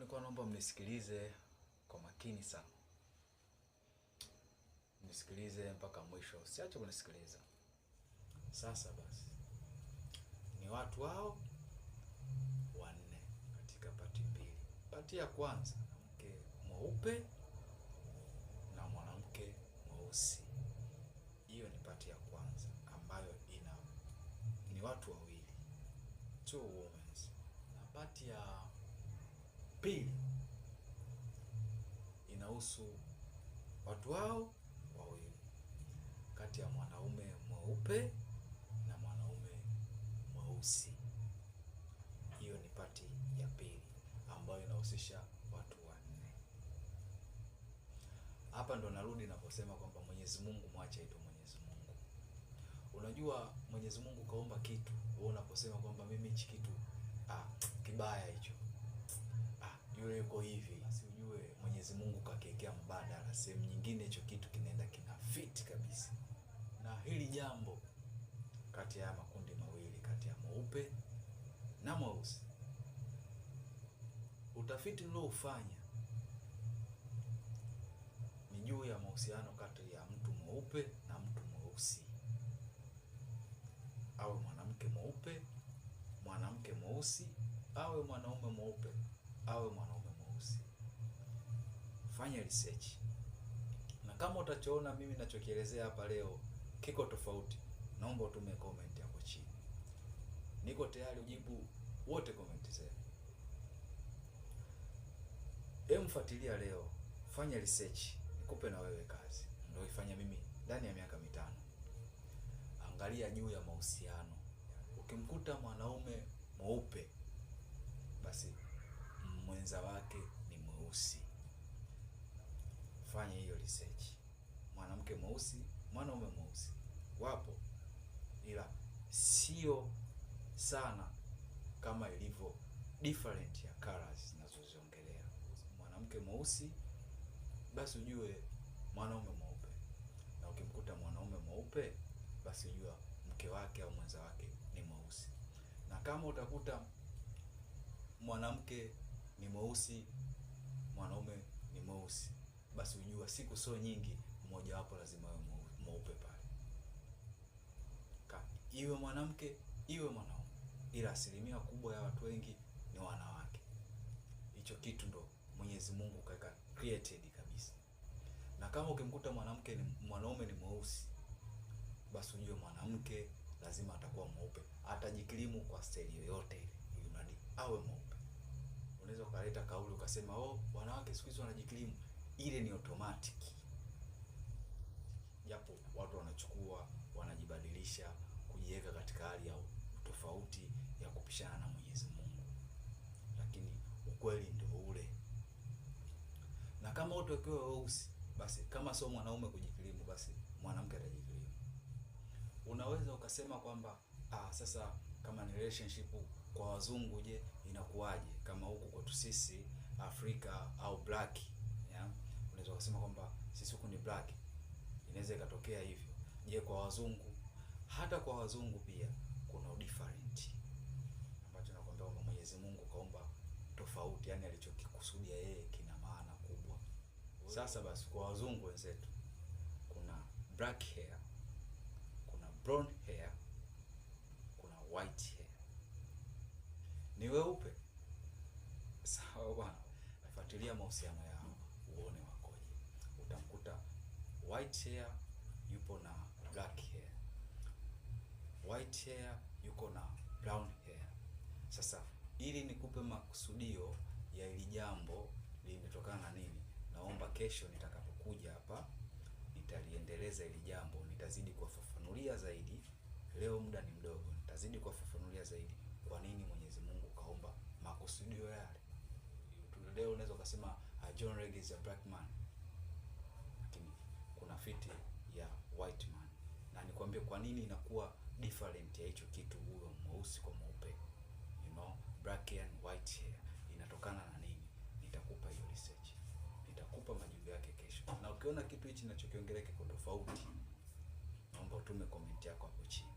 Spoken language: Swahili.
nilikuwa naomba mnisikilize kwa makini sana, mnisikilize mpaka mwisho, usiache kunisikiliza. Sasa basi, ni watu hao wanne katika pati mbili. Pati ya kwanza, mwanamke mweupe na mwanamke mweusi. Hiyo ni pati ya kwanza ambayo ni watu wawili, two women. Na pati ya pili inahusu watu hao wawili, kati ya mwanaume mweupe na mwanaume mweusi. Hiyo ni pati ya pili ambayo inahusisha watu wanne. Hapa ndo narudi naposema kwamba Mwenyezi Mungu mwache aitwe Mwenyezi Mungu. Unajua Mwenyezi Mungu kaomba kitu, wewe unaposema kwamba mimi hichi kitu kibaya hicho, yule yuko hivi, basi ujue Mwenyezi Mungu kakiwekea mbadala sehemu nyingine, hicho kitu kinaenda kina fit kabisa. Na hili jambo kati ya makundi mawili, kati ya mweupe na mweusi, utafiti nilioufanya ni juu ya mahusiano kati ya mtu mweupe na mtu mweusi, awe mwanamke mweupe, mwanamke mweusi, awe mwanaume mweupe, awe mwanaume mweusi. Fanya research, na kama utachoona mimi ninachokielezea hapa leo kiko tofauti, naomba utume comment hapo chini. Niko tayari ujibu wote comment zenu. Fuatilia leo, fanya research, nikupe na wewe kazi ndio ifanya mimi ndani ya miaka 5. Angalia juu ya mahusiano. Ukimkuta mwanaume mweupe, basi mwenza wake ni mweusi. Fanya hiyo research. Mwanamke mweusi, mwanaume mweusi wapo, ila sio sana kama ilivyo different ya colors ninazoziongelea. Mwanamke mweusi, basi ujue mwanaume mweupe, na ukimkuta mwanaume mweupe, basi ujua mke wake au mwenza wake ni mweusi. Na kama utakuta mwanamke ni mweusi, mwanaume ni mweusi, basi ujua siku sio nyingi mmoja wapo lazima awe mweupe pale, iwe mwanamke iwe mwanaume, ila asilimia kubwa ya watu wengi ni wanawake. Hicho kitu ndo Mwenyezi Mungu kaweka created kabisa. Na kama ukimkuta mwanaume ni mweusi, basi ujue mwanamke lazima atakuwa mweupe, atajikilimu kwa staili yoyote ile ili mradi awe mweupe. Unaweza ukaleta kauli ukasema wanawake siku hizi wanajikilimu, ile ni automatic, japo watu wanajibadilisha kujiweka katika hali ya tofauti ya kupishana na Mwenyezi Mungu, lakini ukweli ndio ule. Na kama wote wakiwa weusi, basi kama sio mwanaume kujikilimu, basi mwanamke atajikilimu. Unaweza ukasema kwamba sasa kama ni relationship kwa wazungu, je, inakuwaje kama huku kwetu sisi Afrika au black, unaweza ukasema kwamba sisi huku ni black, inaweza ikatokea hivyo. Je, kwa wazungu? Hata kwa wazungu pia kuna different, ambacho nakwambia kwamba Mwenyezi Mungu kaomba tofauti, yani alichokikusudia yeye kina maana kubwa. Sasa basi, kwa wazungu wenzetu kuna black hair, kuna brown hair, kuna white hair. Ni weupe sawa bwana. Nafuatilia mahusiano yao uone wakoje. Utamkuta white hair yupo na black hair, white hair yuko na brown hair. Sasa ili nikupe makusudio ya hili jambo limetokana na nini, naomba kesho nitakapokuja hapa nitaliendeleza hili jambo, nitazidi kuwafafanulia zaidi. Leo muda ni mdogo, nitazidi kuwafafanulia zaidi kwa nini Mwenyezi Mungu kaomba makusudio yale. Leo unaweza kusema John Regis is a black man, lakini kuna fiti ya white man, na nikwambie kwa nini inakuwa different ya hicho kitu, huyo mweusi kwa mweupe, black and white hair inatokana na nini. Nitakupa hiyo research, nitakupa majibu yake kesho. Na ukiona kitu hichi ninachokiongelea kiko tofauti, naomba utume comment yako hapo chini.